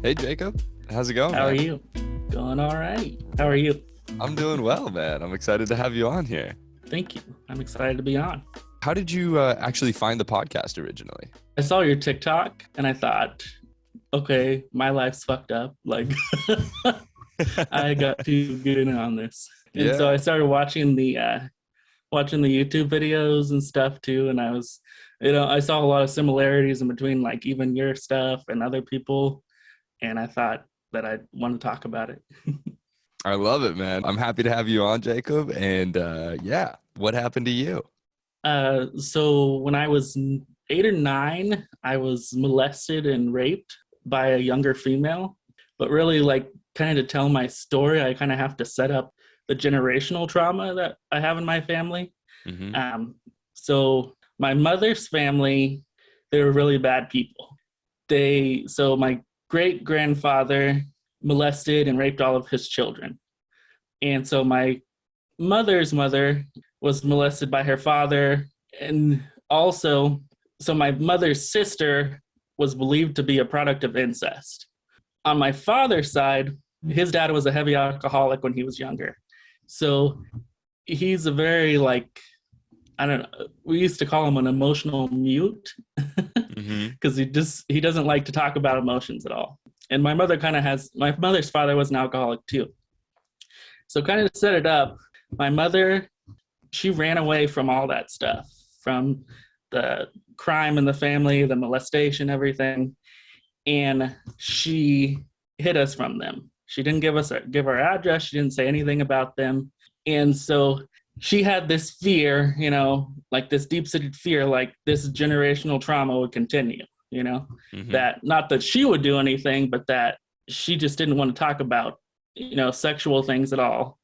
Hey Jacob, how's it going, How are man? you? Going all right. How are you? I'm doing well, man. I'm excited to have you on here. Thank you. I'm excited to be on. How did you actually find the podcast originally? I saw your TikTok and I thought, okay, my life's fucked up. Like, I got to get in on this. And so Yeah, I started watching the YouTube videos and stuff too. And I saw a lot of similarities in between, like even your stuff and other people. And I thought that I'd want to talk about it. I love it, man. I'm happy to have you on, Jacob. And yeah, what happened to you? So when I was 8 or 9, I was molested and raped by a younger female. But really, like, kind of to tell my story, I kind of have to set up the generational trauma that I have in my family. Hmm. So my mother's family, they were really bad people. So my great grandfather molested and raped all of his children. And so my mother's mother was molested by her father. And also, so my mother's sister was believed to be a product of incest. On my father's side, his dad was a heavy alcoholic when he was younger. So he's a very, like, I don't know, we used to call him an emotional mute Hmm. because he doesn't like to talk about emotions at all. And my mother's father was an alcoholic too. So kind of to set it up, my mother, she ran away from all that stuff, from the crime in the family, the molestation, everything. And she hid us from them. She didn't give our address. She didn't say anything about them. And so she had this fear, like this deep-seated fear, like this generational trauma would continue, Hmm. that not that she would do anything, but that she just didn't want to talk about, sexual things at all.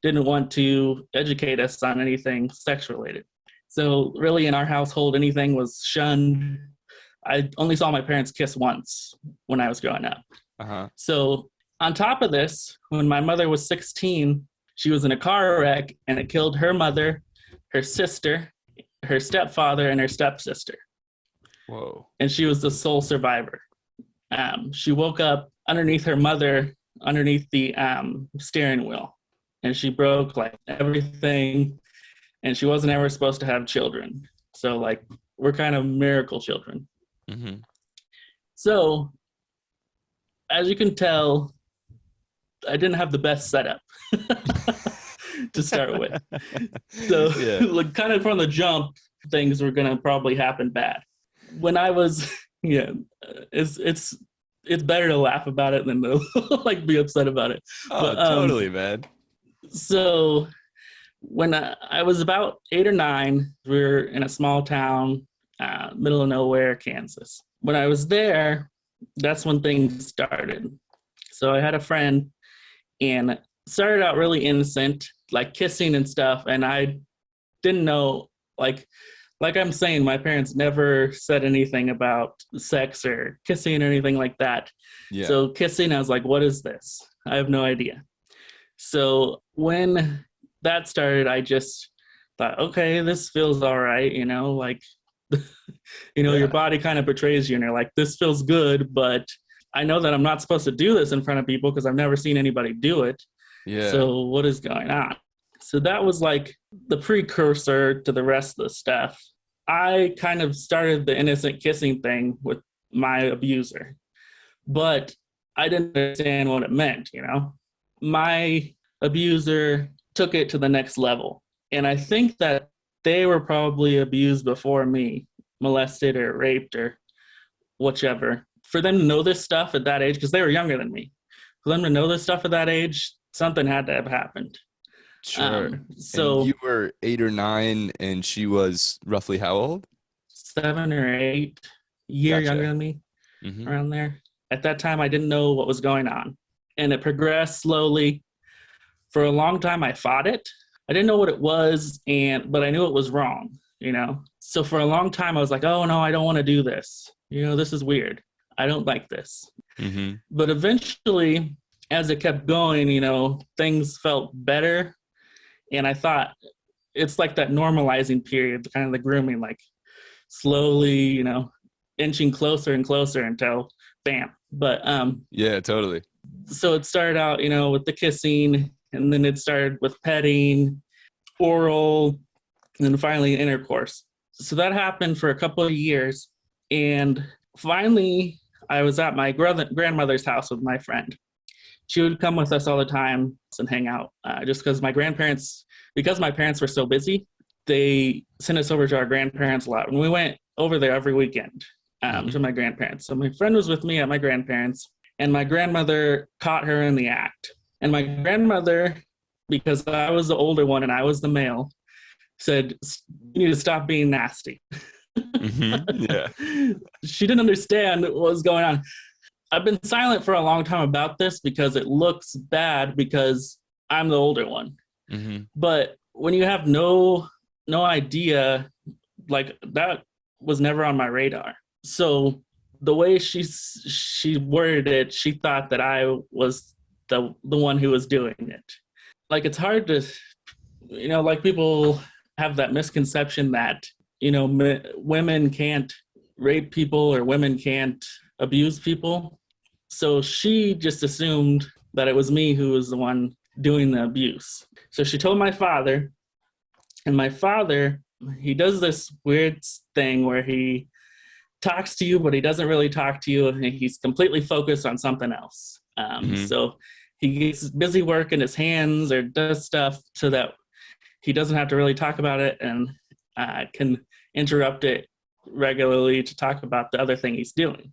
Didn't want to educate us on anything sex related. So really in our household, anything was shunned. I only saw my parents kiss once when I was growing up. Uh-huh. So on top of this, when my mother was 16, she was in a car wreck and it killed her mother, her sister, her stepfather, and her stepsister. Whoa. And she was the sole survivor. She woke up underneath her mother, underneath the steering wheel, and she broke like everything. And she wasn't ever supposed to have children. So, like, we're kind of miracle children. Hmm. So, as you can tell, I didn't have the best setup to start with. So, Yeah. like, kind of from the jump, things were going to probably happen bad. When I was, yeah, it's better to laugh about it than to like be upset about it. Oh, But totally, man. so when I was about 8 or 9, we were in a small town, middle of nowhere, Kansas. When I was there, that's when things started. So I had a friend and started out really innocent, like kissing and stuff. And I didn't know, like I'm saying, my parents never said anything about sex or kissing or anything like that. Yeah. So kissing, I was like, what is this? I have no idea. So when that started, I just thought, okay, this feels all right, like, your Yeah. body kind of betrays you and you're like, this feels good, but I know that I'm not supposed to do this in front of people because I've never seen anybody do it. Yeah. So what is going on? So that was like the precursor to the rest of the stuff. I kind of started the innocent kissing thing with my abuser, but I didn't understand what it meant. My abuser took it to the next level. And I think that they were probably abused before me, molested or raped or whichever. For them to know this stuff at that age, because they were younger than me, for them to know this stuff at that age, something had to have happened. Sure. And So you were 8 or 9, and she was roughly how old? 7 or 8 year younger Gotcha. than me, Hmm. around there. At that time, I didn't know what was going on. And it progressed slowly. For a long time, I fought it. I didn't know what it was, but I knew it was wrong. So for a long time, I was like, oh no, I don't want to do this. This is weird. I don't like this. Hmm. But eventually, as it kept going, things felt better. And I thought it's like that normalizing period, kind of the grooming, like slowly, inching closer and closer until bam, But Yeah, totally. so it started out, with the kissing, and then it started with petting, oral, and then finally intercourse. So that happened for a couple of years. And finally, I was at my grandmother's house with my friend. She would come with us all the time and hang out, just because my parents were so busy, they sent us over to our grandparents a lot. And we went over there every weekend to my grandparents. So my friend was with me at my grandparents, and my grandmother caught her in the act. And my grandmother, because I was the older one and I was the male, said, "You need to stop being nasty." Yeah. She didn't understand what was going on. I've been silent for a long time about this because it looks bad because I'm the older one. But when you have no idea, like, that was never on my radar. So the way she worded it, she thought that I was the one who was doing it. Like, it's hard to, like, people have that misconception that, women can't rape people or women can't abuse people. So she just assumed that it was me who was the one doing the abuse. So she told my father, and my father, he does this weird thing where he talks to you, but he doesn't really talk to you, and he's completely focused on something else. So he gets busy working his hands or does stuff so that he doesn't have to really talk about it, and can interrupt it regularly to talk about the other thing he's doing.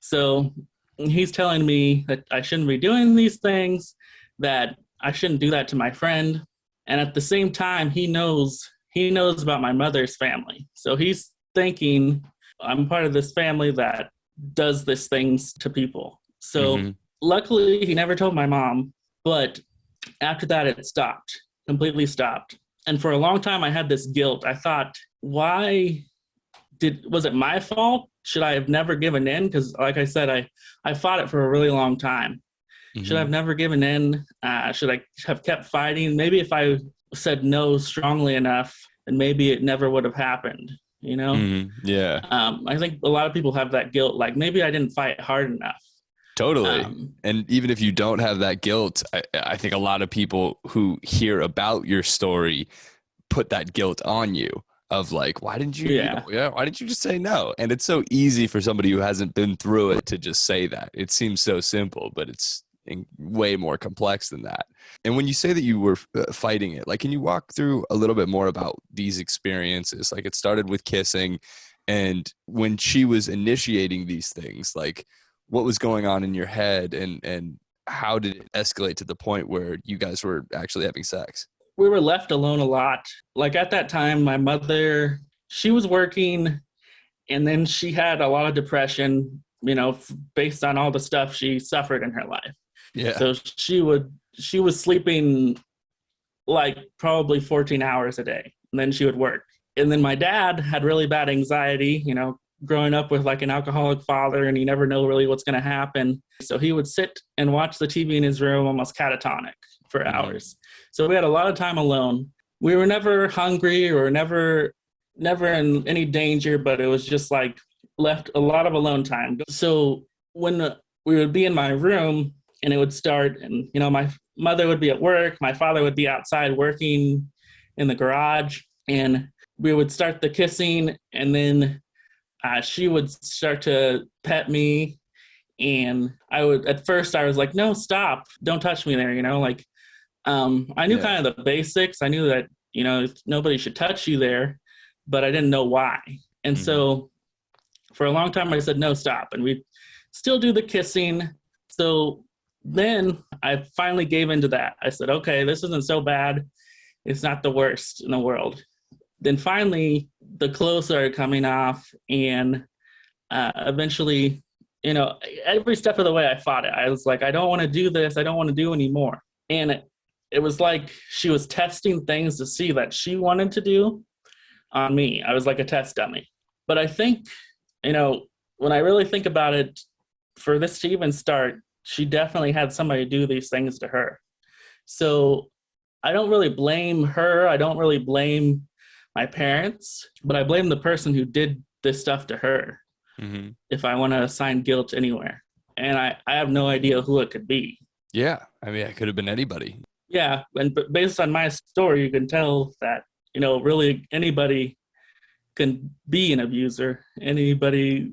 So he's telling me that I shouldn't be doing these things, that I shouldn't do that to my friend. And at the same time, he knows about my mother's family. So he's thinking I'm part of this family that does these things to people. So luckily, he never told my mom. But after that, it stopped, completely stopped. And for a long time, I had this guilt. I thought, was it my fault? Should I have never given in? Because like I said, I fought it for a really long time. Should I have never given in? Should I have kept fighting? Maybe if I said no strongly enough, then maybe it never would have happened, Yeah. I think a lot of people have that guilt, like, maybe I didn't fight hard enough. Totally. And even if you don't have that guilt, I think a lot of people who hear about your story put that guilt on you of like, why didn't you, why didn't you just say no? And it's so easy for somebody who hasn't been through it to just say that. It seems so simple, but it's way more complex than that. And when you say that you were fighting it, like, can you walk through a little bit more about these experiences? Like, it started with kissing, and when she was initiating these things, like, what was going on in your head, and how did it escalate to the point where you guys were actually having sex? We were left alone a lot. Like, at that time, my mother, she was working, and then she had a lot of depression, based on all the stuff she suffered in her life. Yeah. So she was sleeping like probably 14 hours a day, and then she would work. And then my dad had really bad anxiety, growing up with like an alcoholic father, and you never know really what's going to happen. So he would sit and watch the TV in his room almost catatonic for hours. So we had a lot of time alone. We were never hungry or never in any danger, but it was just like left a lot of alone time. So when we would be in my room and it would start, and my mother would be at work, my father would be outside working in the garage, and we would start the kissing, and then she would start to pet me, and at first I was like, no, stop, don't touch me there, like, I knew kind of the basics. I knew that, nobody should touch you there, but I didn't know why. And so for a long time I said, no, stop. And we still do the kissing. So then I finally gave into that. I said, okay, this isn't so bad. It's not the worst in the world. Then finally the clothes started coming off, and eventually, every step of the way I fought it. I was like, I don't want to do this. I don't want to do anymore. And it was like she was testing things to see that she wanted to do on me. I was like a test dummy. But I think, when I really think about it, for this to even start, she definitely had somebody do these things to her. So I don't really blame her. I don't really blame my parents, but I blame the person who did this stuff to her, if I want to assign guilt anywhere. and I have no idea who it could be. Yeah. I mean, it could have been anybody. Yeah. And based on my story, you can tell that, really anybody can be an abuser. Anybody,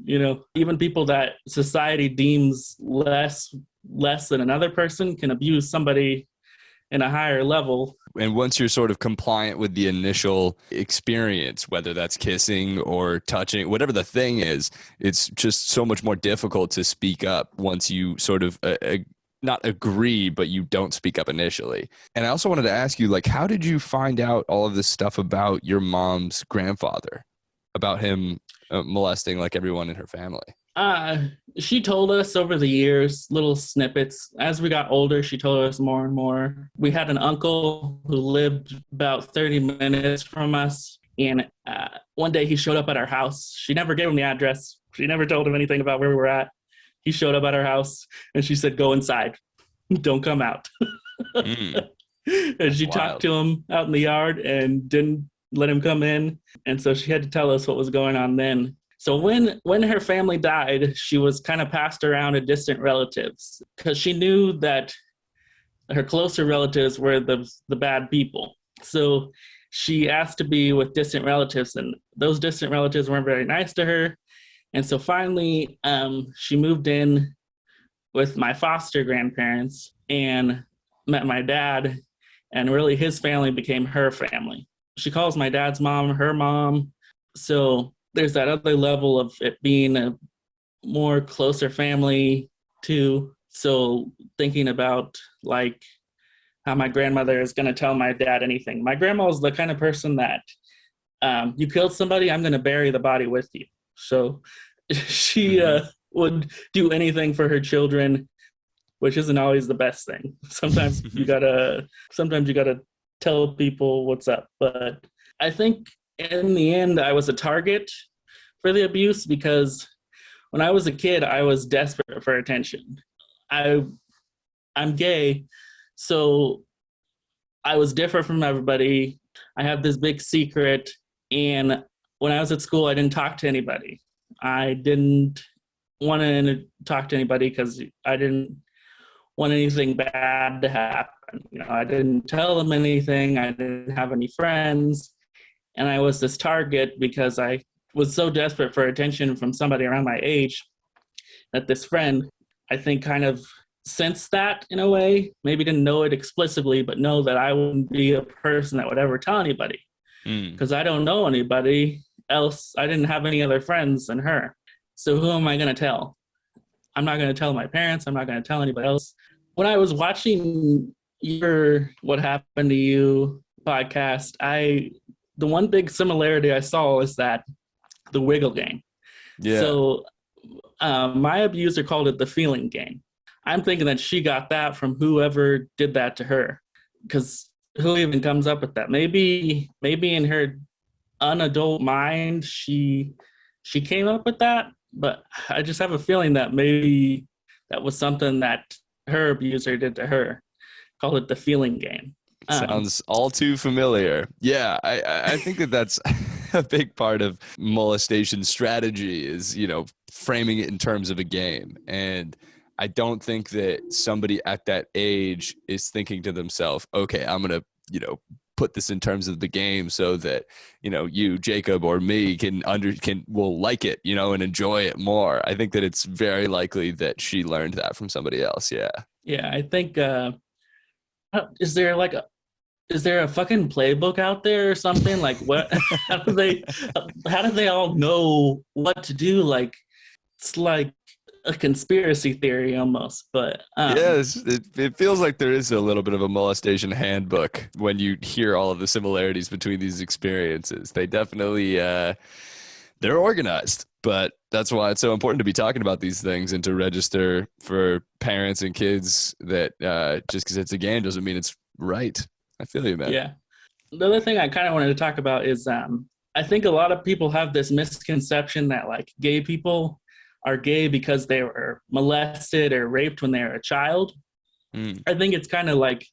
even people that society deems less than another person can abuse somebody in a higher level. And once you're sort of compliant with the initial experience, whether that's kissing or touching, whatever the thing is, it's just so much more difficult to speak up once you sort of not agree, but you don't speak up initially. And I also wanted to ask you, like, how did you find out all of this stuff about your mom's grandfather, about him molesting like everyone in her family? She told us over the years, little snippets. As we got older, she told us more and more. We had an uncle who lived about 30 minutes from us. And one day he showed up at our house. She never gave him the address. She never told him anything about where we were at. He showed up at our house and she said, "Go inside. Don't come out." And she talked to him out in the yard and didn't let him come in. And so she had to tell us what was going on then. So when her family died, she was kind of passed around to distant relatives because she knew that her closer relatives were the bad people. So she asked to be with distant relatives, and those distant relatives weren't very nice to her. And so finally, she moved in with my foster grandparents and met my dad, and really his family became her family. She calls my dad's mom her mom. So there's that other level of it being a more closer family too. So thinking about like how my grandmother is going to tell my dad anything. My grandma was the kind of person that you killed somebody, I'm going to bury the body with you. So she would do anything for her children, which isn't always the best thing. Sometimes you gotta tell people what's up. But I think in the end, I was a target for the abuse because when I was a kid, I was desperate for attention. I'm gay, so I was different from everybody. I have this big secret, and when I was at school, I didn't talk to anybody. I didn't want to talk to anybody because I didn't want anything bad to happen. I didn't tell them anything. I didn't have any friends. And I was this target because I was so desperate for attention from somebody around my age that this friend, I think, kind of sensed that in a way. Maybe didn't know it explicitly, but know that I wouldn't be a person that would ever tell anybody because I don't know anybody else. I didn't have any other friends than her. So who am I going to tell? I'm not going to tell my parents. I'm not going to tell anybody else. When I was watching your What Happened to You podcast, the one big similarity I saw is that the wiggle game. Yeah. So my abuser called it the feeling game. I'm thinking that she got that from whoever did that to her, because who even comes up with that? Maybe in her unadult mind, she came up with that, but I just have a feeling that maybe that was something that her abuser did to her. Call it the feeling game. Sounds all too familiar. Yeah, I think that's a big part of molestation strategy is, framing it in terms of a game. And I don't think that somebody at that age is thinking to themselves, okay, I'm going to, put this in terms of the game so that, you, Jacob, or me will like it, and enjoy it more. I think that it's very likely that she learned that from somebody else. Yeah. Yeah, I think, is there a fucking playbook out there or something? Like what, how do they all know what to do? Like, it's like a conspiracy theory almost, but yes, it feels like there is a little bit of a molestation handbook when you hear all of the similarities between these experiences. They definitely, they're organized, but that's why it's so important to be talking about these things and to register for parents and kids that just because it's a game doesn't mean it's right. I feel you, man. Yeah. The other thing I kind of wanted to talk about is I think a lot of people have this misconception that like gay people are gay because they were molested or raped when they were a child. I think it's kind of like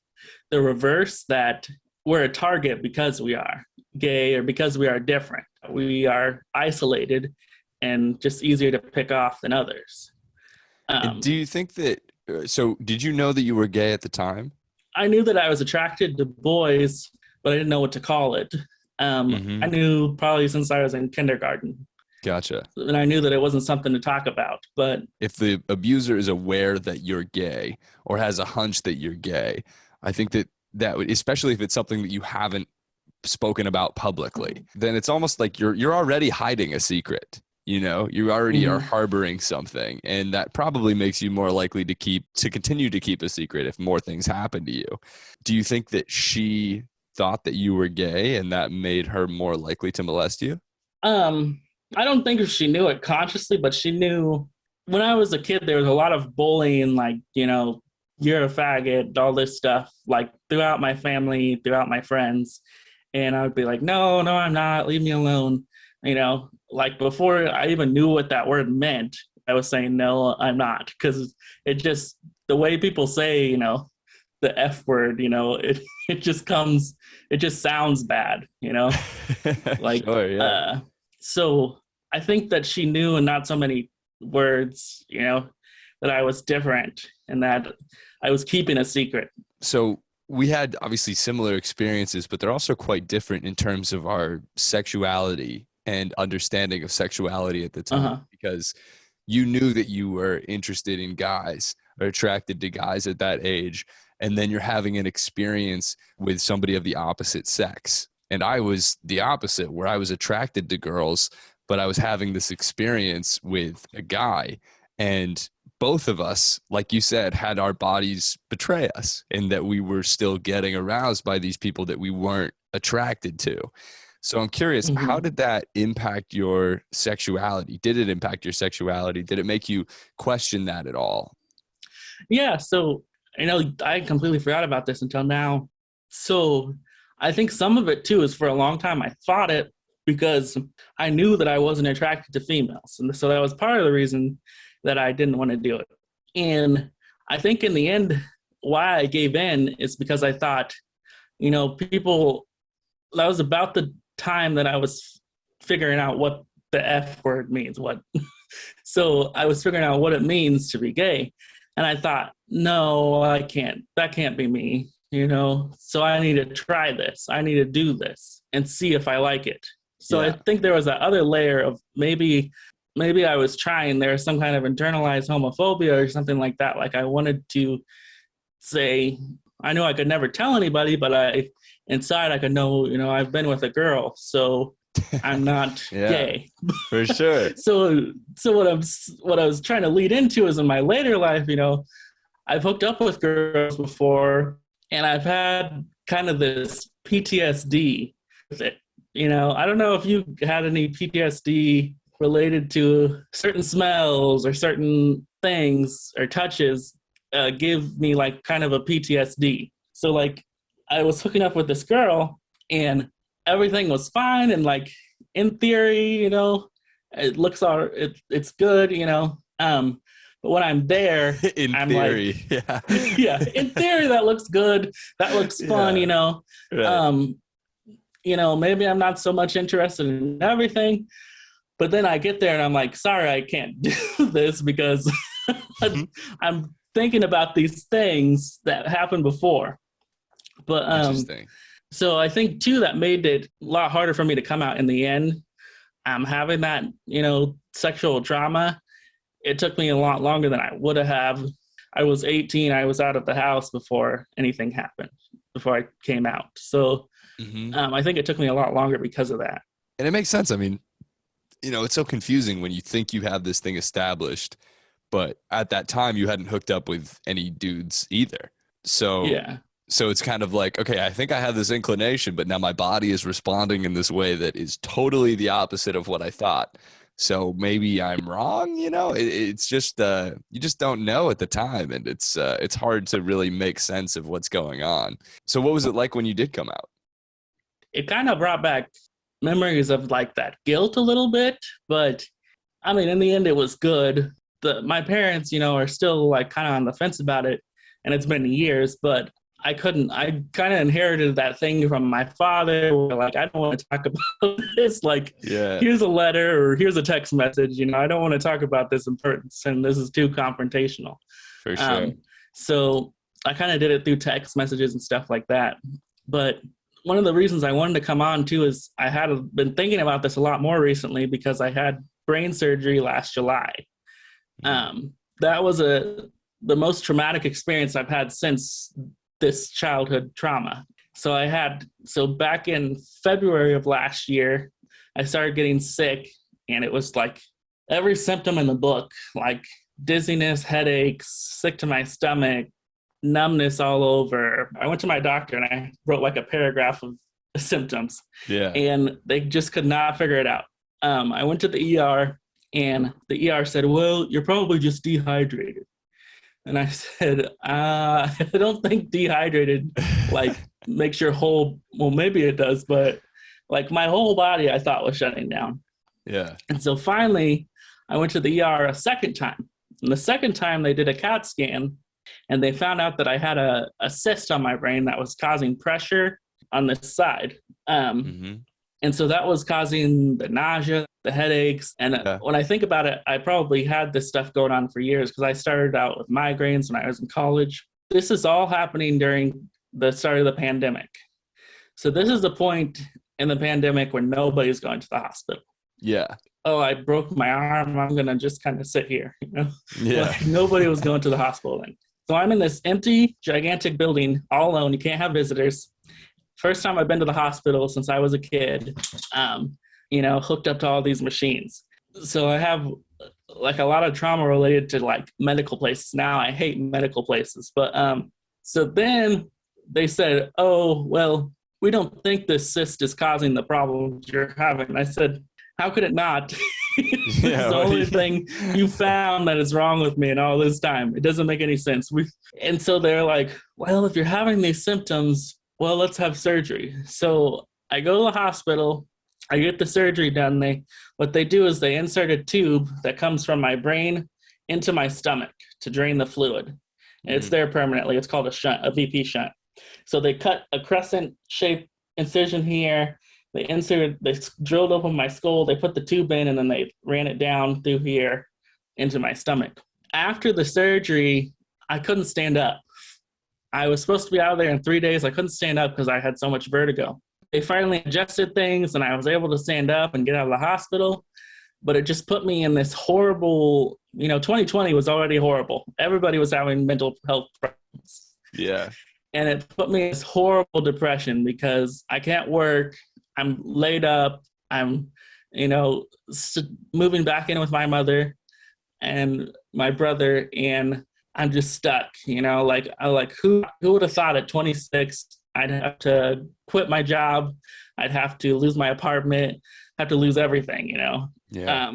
the reverse, that we're a target because we are gay or because we are different. We are isolated and just easier to pick off than others. And do you think that, so did you know that you were gay at the time? I knew that I was attracted to boys, but I didn't know what to call it. I knew probably since I was in kindergarten. Gotcha. And I knew that it wasn't something to talk about. But if the abuser is aware that you're gay or has a hunch that you're gay, I think that would, especially if it's something that you haven't spoken about publicly, then it's almost like you're already hiding a secret. You already are harboring something, and that probably makes you more likely to continue to keep a secret if more things happen to you. Do you think that she thought that you were gay and that made her more likely to molest you? I don't think she knew it consciously, but she knew when I was a kid, there was a lot of bullying, like, you're a faggot, all this stuff, like throughout my family, throughout my friends. And I would be like, no, I'm not, leave me alone. Like before I even knew what that word meant, I was saying, no, I'm not. Because it just, the way people say, the F word, it just sounds bad, like, Sure, yeah. So I think that she knew in not so many words, that I was different and that I was keeping a secret. So we had obviously similar experiences, but they're also quite different in terms of our sexuality and understanding of sexuality at the time, because you knew that you were interested in guys or attracted to guys at that age. And then you're having an experience with somebody of the opposite sex. And I was the opposite, where I was attracted to girls, but I was having this experience with a guy. And both of us, like you said, had our bodies betray us in that we were still getting aroused by these people that we weren't attracted to. So I'm curious, how did that impact your sexuality? Did it impact your sexuality? Did it make you question that at all? Yeah. So, I completely forgot about this until now. So I think some of it too is for a long time I fought it because I knew that I wasn't attracted to females. And so that was part of the reason that I didn't want to do it. And I think in the end, why I gave in is because I thought, people, that was about the time that I was figuring out what the F word means. So I was figuring out what it means to be gay. And I thought, no, I can't. That can't be me, So I need to try this. I need to do this and see if I like it. So I think there was that other layer of maybe I was trying. There was some kind of internalized homophobia or something like that. Like I wanted to say, I knew I could never tell anybody, but inside I could know, I've been with a girl, so I'm not gay. For sure. So what I was trying to lead into is in my later life, I've hooked up with girls before and I've had kind of this PTSD with it. I don't know if you had any PTSD related to certain smells or certain things or touches give me like kind of a PTSD. So like I was hooking up with this girl and everything was fine. And like in theory, it looks it's good, but when I'm there, in I'm theory, like, yeah, in theory, that looks good. That looks fun, Right. Maybe I'm not so much interested in everything, but then I get there and I'm like, sorry, I can't do this because I'm thinking about these things that happened before. But Interesting. so I think too that made it a lot harder for me to come out in the end. Having that, sexual trauma, it took me a lot longer than I would have. I was 18. I was out of the house before anything happened, before I came out. So I think it took me a lot longer because of that. And it makes sense. I mean, it's so confusing when you think you have this thing established, but at that time you hadn't hooked up with any dudes either. So it's kind of like, okay, I think I have this inclination, but now my body is responding in this way that is totally the opposite of what I thought. So maybe I'm wrong, it's just, you just don't know at the time. And it's hard to really make sense of what's going on. So what was it like when you did come out? It kind of brought back memories of like that guilt a little bit, but I mean, in the end, it was good. My parents, are still like kind of on the fence about it, and it's been years, but I couldn't. I kind of inherited that thing from my father. Where, like, I don't want to talk about this. Like, Yeah, here's a letter or here's a text message. You know, I don't want to talk about this in person. This is too confrontational. for sure. Um, so I kind of did it through text messages and stuff like that. But one of the reasons I wanted to come on too is I had been thinking about this a lot more recently because I had brain surgery last July. That was the most traumatic experience I've had since this childhood trauma. So back in February of last year, I started getting sick, and it was like every symptom in the book, like dizziness, headaches, sick to my stomach, numbness all over. I went to my doctor and I wrote like a paragraph of symptoms, Yeah. and they just could not figure it out. I went to the ER, and the ER said, "Well, you're probably just dehydrated." And I said, I don't think dehydrated like makes your whole, well, maybe it does, but like my whole body I thought was shutting down. Yeah. And so finally I went to the ER a second time. And the second time they did a CAT scan, and they found out that I had a cyst on my brain that was causing pressure on this side. Mm-hmm. And so that was causing the nausea, the headaches. And Yeah. when I think about it, I probably had this stuff going on for years because I started out with migraines when I was in college. This is all happening during the start of the pandemic. So this is the point in the pandemic where nobody's going to the hospital. Yeah. Oh, I broke my arm. I'm going to just kind of sit here. You know? Yeah. Like, nobody was going to the hospital then. So I'm in this empty, gigantic building all alone. You can't have visitors. First time I've been to the hospital since I was a kid, hooked up to all these machines. So I have like a lot of trauma related to like medical places. Now I hate medical places. But so then they said, "Oh, well, we don't think this cyst is causing the problems you're having." And I said, "How could it not?" This is the only thing you found that is wrong with me in all this time. It doesn't make any sense. And so they're like, "Well, if you're having these symptoms, well, let's have surgery." So I go to the hospital, I get the surgery done. What they do is they insert a tube that comes from my brain into my stomach to drain the fluid. And it's there permanently. It's called a shunt, a VP shunt. So they cut a crescent shaped incision here. They drilled open my skull, they put the tube in, and then they ran it down through here into my stomach. After the surgery, I couldn't stand up. I was supposed to be out of there in 3 days. I couldn't stand up because I had so much vertigo. They finally adjusted things, and I was able to stand up and get out of the hospital. But it just put me in this horrible, 2020 was already horrible. Everybody was having mental health problems. Yeah. And it put me in this horrible depression because I can't work. I'm laid up. I'm, moving back in with my mother and my brother, and I'm just stuck. Who would have thought at 26 I'd have to quit my job, I'd have to lose my apartment, have to lose everything. Yeah.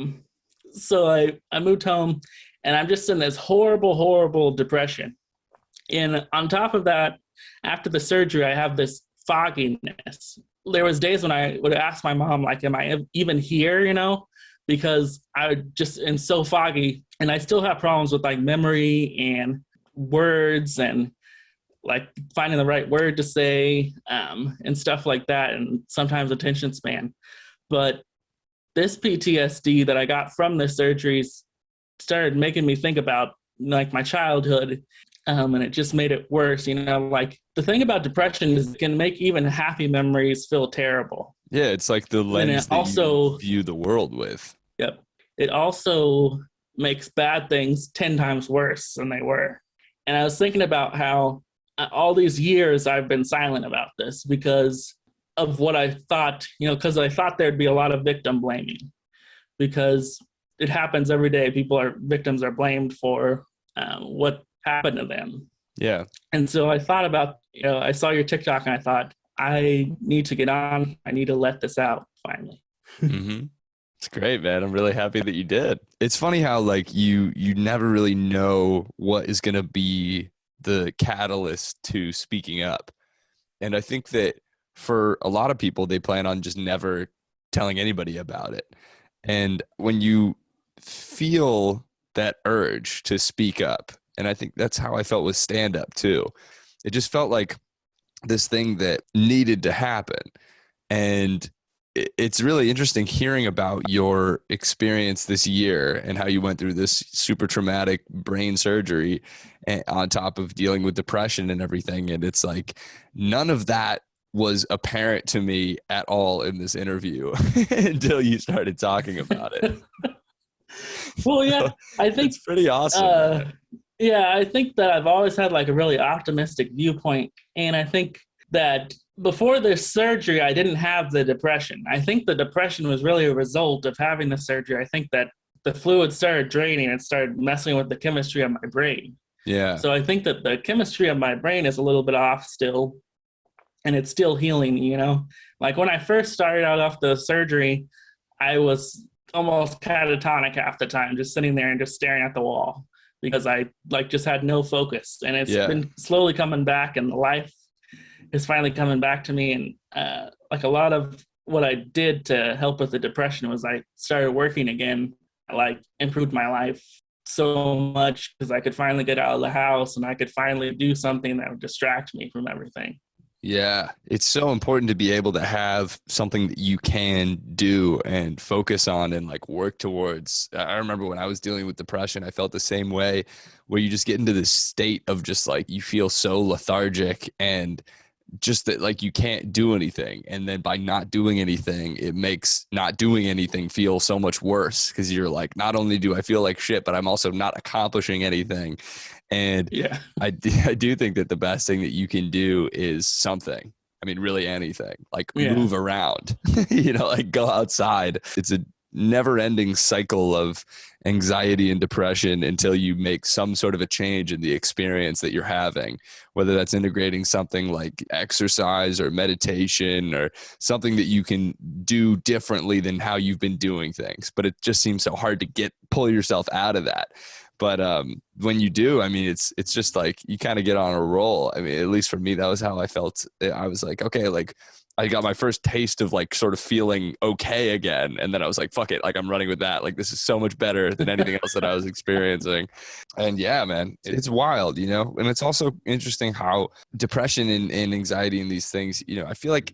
So I moved home, and I'm just in this horrible, horrible depression. And on top of that, after the surgery, I have this fogginess. There was days when I would ask my mom, like, "Am I even here?" Because I just am so foggy, and I still have problems with like memory and words and like finding the right word to say and stuff like that, and sometimes attention span. But this PTSD that I got from the surgeries started making me think about like my childhood. And it just made it worse. Like the thing about depression is it can make even happy memories feel terrible. Yeah, it's like the lens that you view the world with. Yep. It also makes bad things 10 times worse than they were. And I was thinking about how all these years I've been silent about this because of what I thought, because I thought there'd be a lot of victim blaming because it happens every day. Victims are blamed for what happened to them. Yeah. And so I thought about, I saw your TikTok and I thought, I need to get on. I need to let this out finally. Mm-hmm. It's great, man. I'm really happy that you did. It's funny how like you never really know what is going to be the catalyst to speaking up. And I think that for a lot of people, they plan on just never telling anybody about it. And when you feel that urge to speak up, and I think that's how I felt with stand-up too. it just felt like this thing that needed to happen. And it's really interesting hearing about your experience this year and how you went through this super traumatic brain surgery on top of dealing with depression and everything. And it's like none of that was apparent to me at all in this interview until you started talking about it. Well, yeah, I think it's pretty awesome. Yeah, I think that I've always had like a really optimistic viewpoint. And I think that before the surgery, I didn't have the depression. I think the depression was really a result of having the surgery. I think that the fluid started draining and started messing with the chemistry of my brain. Yeah. So I think that the chemistry of my brain is a little bit off still, and it's still healing, you know? Like when I first started out off the surgery, I was almost catatonic half the time, just sitting there and just staring at the wall because I like just had no focus. And it's been slowly coming back, and the life is finally coming back to me. And like a lot of what I did to help with the depression was I started working again. I like improved my life so much because I could finally get out of the house and I could finally do something that would distract me from everything. Yeah, it's so important to be able to have something that you can do and focus on and like work towards. I remember when I was dealing with depression, I felt the same way, where you just get into this state of just like you feel so lethargic and just that like you can't do anything. And then by not doing anything, it makes not doing anything feel so much worse, because you're like, not only do I feel like shit, but I'm also not accomplishing anything. And yeah, I do think that the best thing that you can do is something. I mean, really anything, like move around, you know, like go outside. It's a never ending cycle of anxiety and depression until you make some sort of a change in the experience that you're having, whether that's integrating something like exercise or meditation or something that you can do differently than how you've been doing things. But it just seems so hard to pull yourself out of that. But when you do, I mean, it's just like you kind of get on a roll. I mean, at least for me, that was how I felt. I was like, okay, like I got my first taste of like sort of feeling okay again. And then I was like, fuck it. Like I'm running with that. Like this is so much better than anything else that I was experiencing. And yeah, man, it's wild, you know? And it's also interesting how depression and anxiety and these things, you know, I feel like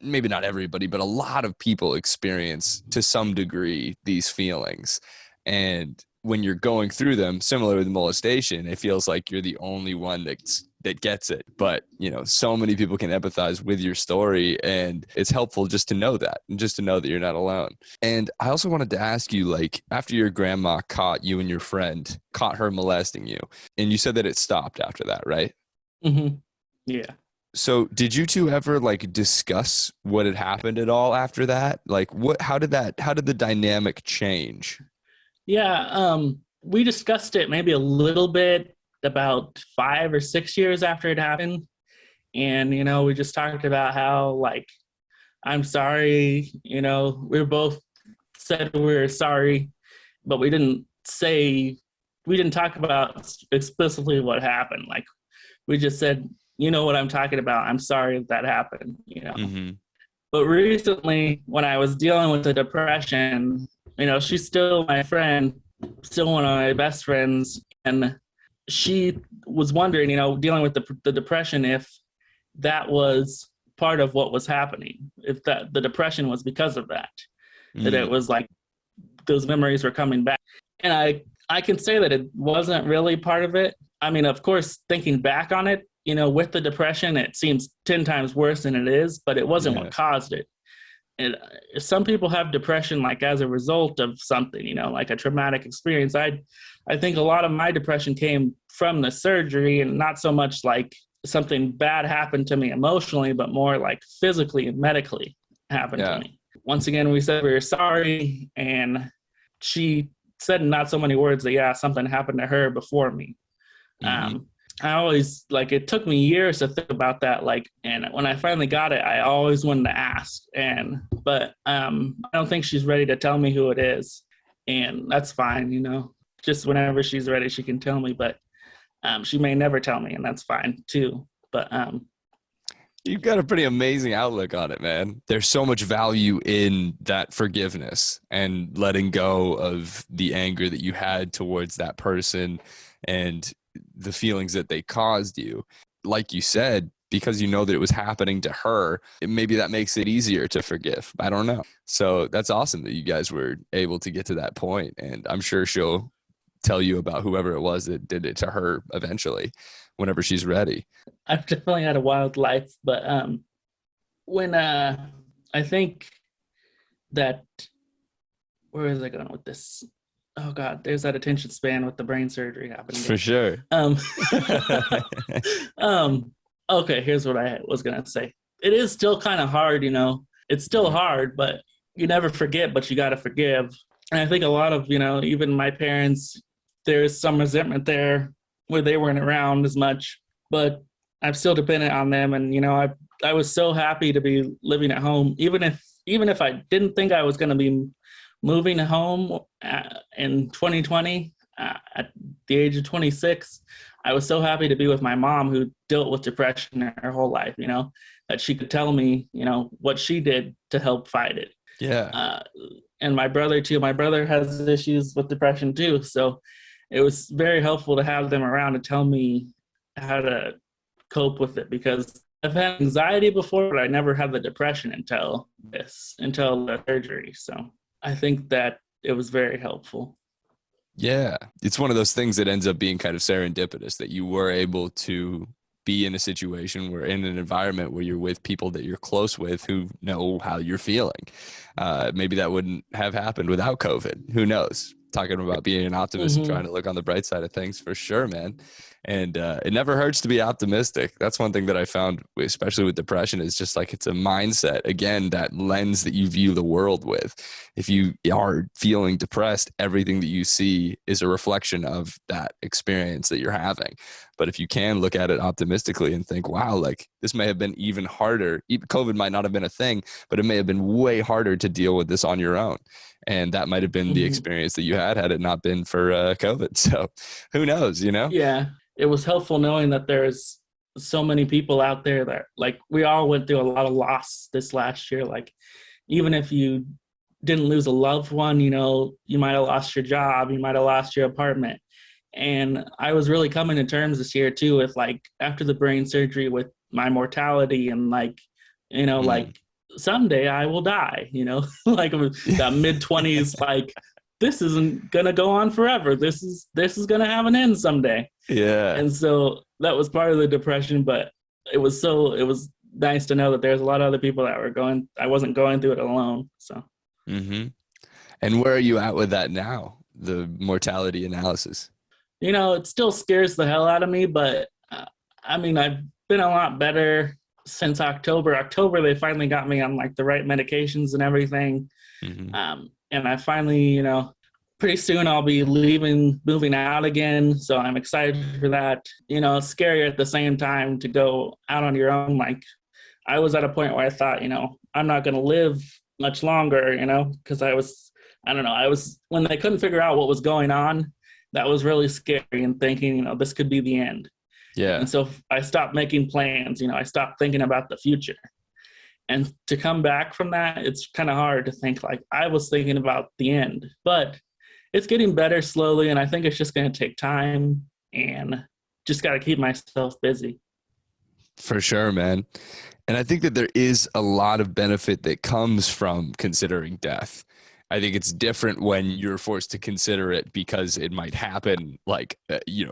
maybe not everybody, but a lot of people experience to some degree these feelings. And when you're going through them, similar with molestation, it feels like you're the only one that gets it. But, you know, so many people can empathize with your story, and it's helpful just to know that, and just to know that you're not alone. And I also wanted to ask you, like, after your grandma caught you and your friend, caught her molesting you, and you said that it stopped after that, right? Mm-hmm. Yeah. So did you two ever like discuss what had happened at all after that? Like how did the dynamic change? Yeah, we discussed it maybe a little bit about 5 or 6 years after it happened. And, you know, we just talked about how, like, I'm sorry, you know, we both said we were sorry, but we didn't talk about explicitly what happened. Like, we just said, you know what I'm talking about. I'm sorry that happened, you know. Mm-hmm. But recently, when I was dealing with the depression, you know, she's still my friend, still one of my best friends. And she was wondering, you know, dealing with the depression, if that was part of what was happening, if that the depression was because of that, that it was like those memories were coming back. And I can say that it wasn't really part of it. I mean, of course, thinking back on it, you know, with the depression, it seems 10 times worse than it is, but it wasn't what caused it. And some people have depression like as a result of something, you know, like a traumatic experience. I think a lot of my depression came from the surgery, and not so much like something bad happened to me emotionally, but more like physically and medically happened to me. Once again, we said we were sorry, and she said in not so many words that, yeah, something happened to her before me. Mm-hmm. I always, like, it took me years to think about that, like, and when I finally got it, I always wanted to ask, but I don't think she's ready to tell me who it is, and that's fine, you know, just whenever she's ready, she can tell me, but she may never tell me, and that's fine too, but you've got a pretty amazing outlook on it, man. There's so much value in that forgiveness and letting go of the anger that you had towards that person and the feelings that they caused you. like you said, because you know that it was happening to her, maybe that makes it easier to forgive. I don't know. So that's awesome that you guys were able to get to that point. And I'm sure she'll tell you about whoever it was that did it to her eventually, whenever she's ready. I've definitely had a wild life, but when I think that, where is I going with this? Oh God, there's that attention span with the brain surgery happening. For sure. Um, okay, here's what I was gonna say. It is still kind of hard, you know. It's still hard, but you never forget, but you got to forgive. And I think a lot of, you know, even my parents, there's some resentment there where they weren't around as much, but I'm still dependent on them. And, you know, I was so happy to be living at home, even if I didn't think I was going to be moving home in 2020 at the age of 26. I was so happy to be with my mom, who dealt with depression her whole life, you know, that she could tell me, you know, what she did to help fight it. Yeah. And my brother too. My brother has issues with depression too. So it was very helpful to have them around to tell me how to cope with it, because I've had anxiety before, but I never had the depression until the surgery. So I think that it was very helpful. Yeah. It's one of those things that ends up being kind of serendipitous, that you were able to be in a situation where, in an environment where you're with people that you're close with who know how you're feeling. Maybe that wouldn't have happened without COVID. Who knows? Talking about being an optimist and trying to look on the bright side of things, for sure, man. And it never hurts to be optimistic. That's one thing that I found, especially with depression, is just like, it's a mindset. Again, that lens that you view the world with. If you are feeling depressed, everything that you see is a reflection of that experience that you're having. But if you can look at it optimistically and think, wow, like this may have been even harder. COVID might not have been a thing, but it may have been way harder to deal with this on your own. And that might have been the experience that you had it not been for COVID. So who knows, you know? Yeah, it was helpful knowing that there's so many people out there that, like, we all went through a lot of loss this last year. Like, even if you didn't lose a loved one, you know, you might have lost your job, you might have lost your apartment. And I was really coming to terms this year too with, like, after the brain surgery, with my mortality, and like, you know, like someday I will die, you know, like that mid-20s, like, this isn't gonna go on forever. This is gonna have an end someday. Yeah. And so that was part of the depression, but it was nice to know that there's a lot of other people that I wasn't going through it alone. So. And where are you at with that now? The mortality analysis? You know, it still scares the hell out of me, but I mean, I've been a lot better since October. October, they finally got me on like the right medications and everything. And I finally, you know, pretty soon I'll be moving out again. So I'm excited for that. You know, it's scary at the same time to go out on your own. Like, I was at a point where I thought, you know, I'm not going to live much longer, you know, because when they couldn't figure out what was going on, that was really scary, and thinking, you know, this could be the end. Yeah. And so I stopped making plans, you know, I stopped thinking about the future. And to come back from that, it's kind of hard to think, like, I was thinking about the end, but it's getting better slowly. And I think it's just going to take time, and just got to keep myself busy. For sure, man. And I think that there is a lot of benefit that comes from considering death. I think it's different when you're forced to consider it because it might happen, like,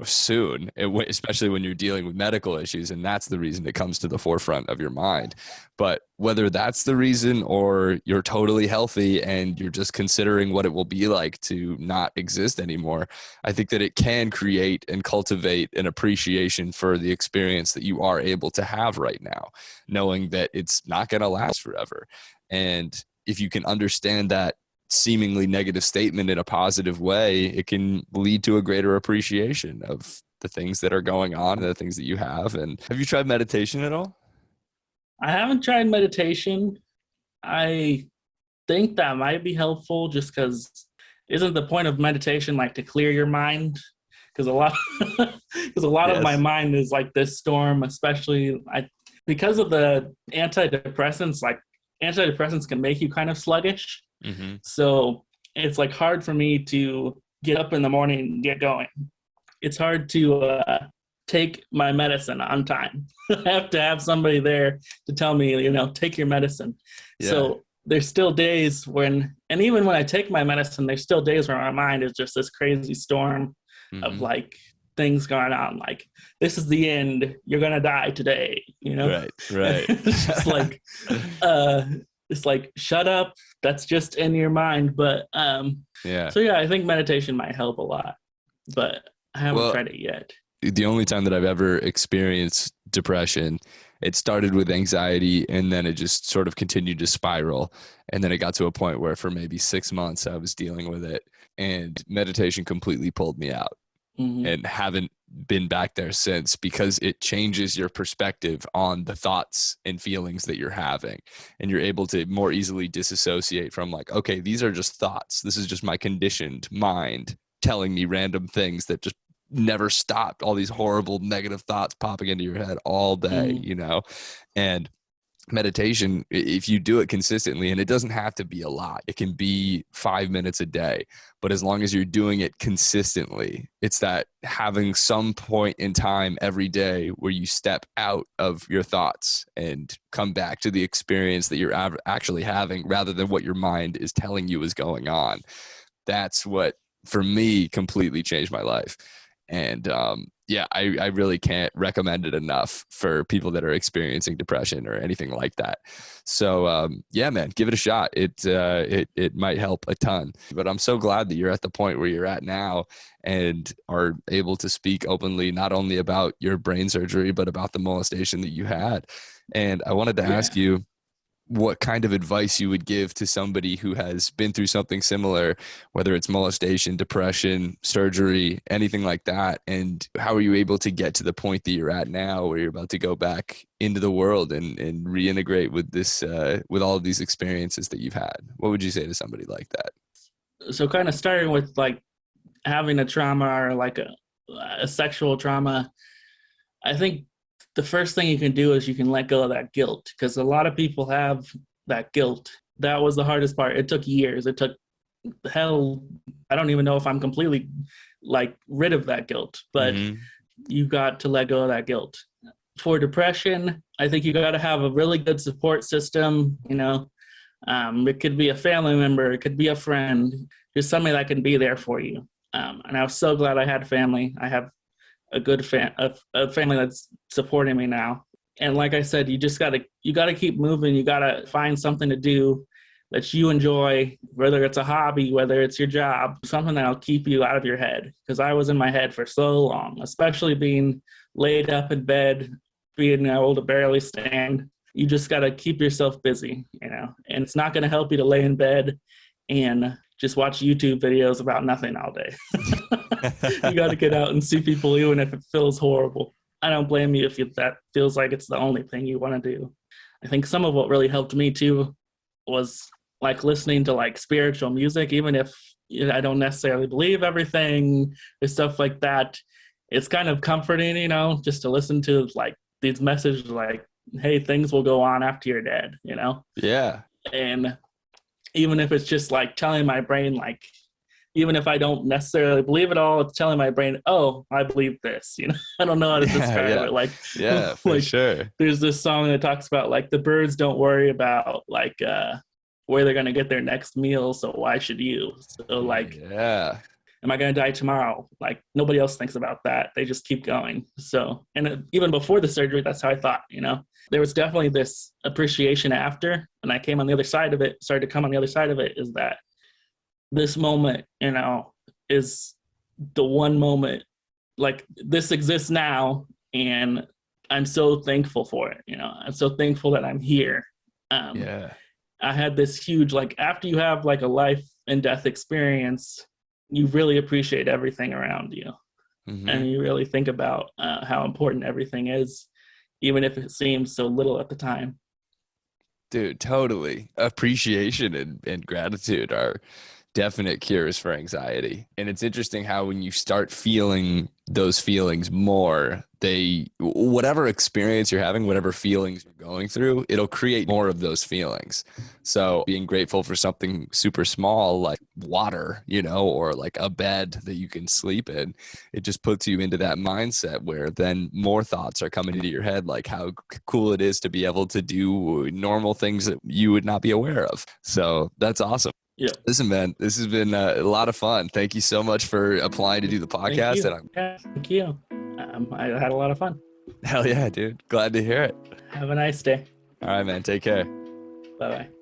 soon, especially when you're dealing with medical issues. And that's the reason it comes to the forefront of your mind. But whether that's the reason, or you're totally healthy and you're just considering what it will be like to not exist anymore, I think that it can create and cultivate an appreciation for the experience that you are able to have right now, knowing that it's not going to last forever. And if you can understand that seemingly negative statement in a positive way, it can lead to a greater appreciation of the things that are going on and the things that you have. And have you tried meditation at all? I haven't tried meditation. I think that might be helpful, just because isn't the point of meditation like to clear your mind? Because a lot of my mind is like this storm, especially because of the antidepressants. Like, antidepressants can make you kind of sluggish. So it's like hard for me to get up in the morning and get going. It's hard to take my medicine on time. I have to have somebody there to tell me, take your medicine. Yeah. So there's still days when, and even when I take my medicine, there's still days where my mind is just this crazy storm of like things going on. Like, this is the end. You're going to die today, Right. It's just like, it's like, shut up. That's just in your mind. But so yeah, I think meditation might help a lot, but I haven't tried it yet. The only time that I've ever experienced depression, it started with anxiety and then it just sort of continued to spiral. And then it got to a point where for maybe 6 months I was dealing with it, and meditation completely pulled me out. And haven't been back there since, because it changes your perspective on the thoughts and feelings that you're having. And you're able to more easily disassociate from like, okay, these are just thoughts. This is just my conditioned mind telling me random things that just never stopped. All these horrible negative thoughts popping into your head all day, and meditation, if you do it consistently, and it doesn't have to be a lot, it can be 5 minutes a day, but as long as you're doing it consistently, it's that having some point in time every day where you step out of your thoughts and come back to the experience that you're actually having rather than what your mind is telling you is going on. That's what, for me, completely changed my life. And I really can't recommend it enough for people that are experiencing depression or anything like that. So man, give it a shot. It might help a ton. But I'm so glad that you're at the point where you're at now and are able to speak openly, not only about your brain surgery, but about the molestation that you had. And I wanted to ask you what kind of advice you would give to somebody who has been through something similar, whether it's molestation, depression, surgery, anything like that. And how are you able to get to the point that you're at now where you're about to go back into the world and reintegrate with this, with all of these experiences that you've had? What would you say to somebody like that? So kind of starting with like having a trauma or like a sexual trauma, I think the first thing you can do is you can let go of that guilt, because a lot of people have that guilt. That was the hardest part. It took years. It took hell. I don't even know if I'm completely like rid of that guilt, but you got to let go of that guilt. For depression, I think you got to have a really good support system. It could be a family member, it could be a friend, just somebody that can be there for you. And I was so glad I had family. I have a good a family that's supporting me now. And like I said, you gotta keep moving. You gotta find something to do that you enjoy, whether it's a hobby, whether it's your job, something that'll keep you out of your head. Because I was in my head for so long, especially being laid up in bed, being able to barely stand. You just gotta keep yourself busy, and it's not gonna help you to lay in bed and just watch YouTube videos about nothing all day. You got to get out and see people, even if it feels horrible. I don't blame you if that feels like it's the only thing you want to do. I think some of what really helped me too was like listening to like spiritual music, even if I don't necessarily believe everything and stuff like that. It's kind of comforting, just to listen to like these messages like, hey, things will go on after you're dead, Yeah. And even if it's just like telling my brain, like, even if I don't necessarily believe it all, it's telling my brain, oh, I believe this. I don't know how to describe it. Like, for sure. There's this song that talks about like the birds don't worry about like where they're gonna get their next meal, so why should you? So like, am I gonna die tomorrow? Like, nobody else thinks about that. They just keep going. So, and even before the surgery, that's how I thought. There was definitely this appreciation after, and I came on the other side of it. Started to come on the other side of it. Is that this moment, is the one moment, like this exists now, and I'm so thankful for it. I'm so thankful that I'm here. I had this huge, like, after you have like a life and death experience, you really appreciate everything around you. And you really think about how important everything is, even if it seems so little at the time. Dude, totally. Appreciation and gratitude are definite cures for anxiety. And it's interesting how when you start feeling those feelings more, whatever experience you're having, whatever feelings you're going through, it'll create more of those feelings. So being grateful for something super small like water, or like a bed that you can sleep in, it just puts you into that mindset where then more thoughts are coming into your head, like how cool it is to be able to do normal things that you would not be aware of. So that's awesome. Yeah. Listen, man, this has been a lot of fun. Thank you so much for applying to do the podcast. Thank you. I had a lot of fun. Hell yeah, dude. Glad to hear it. Have a nice day. All right, man. Take care. Bye-bye.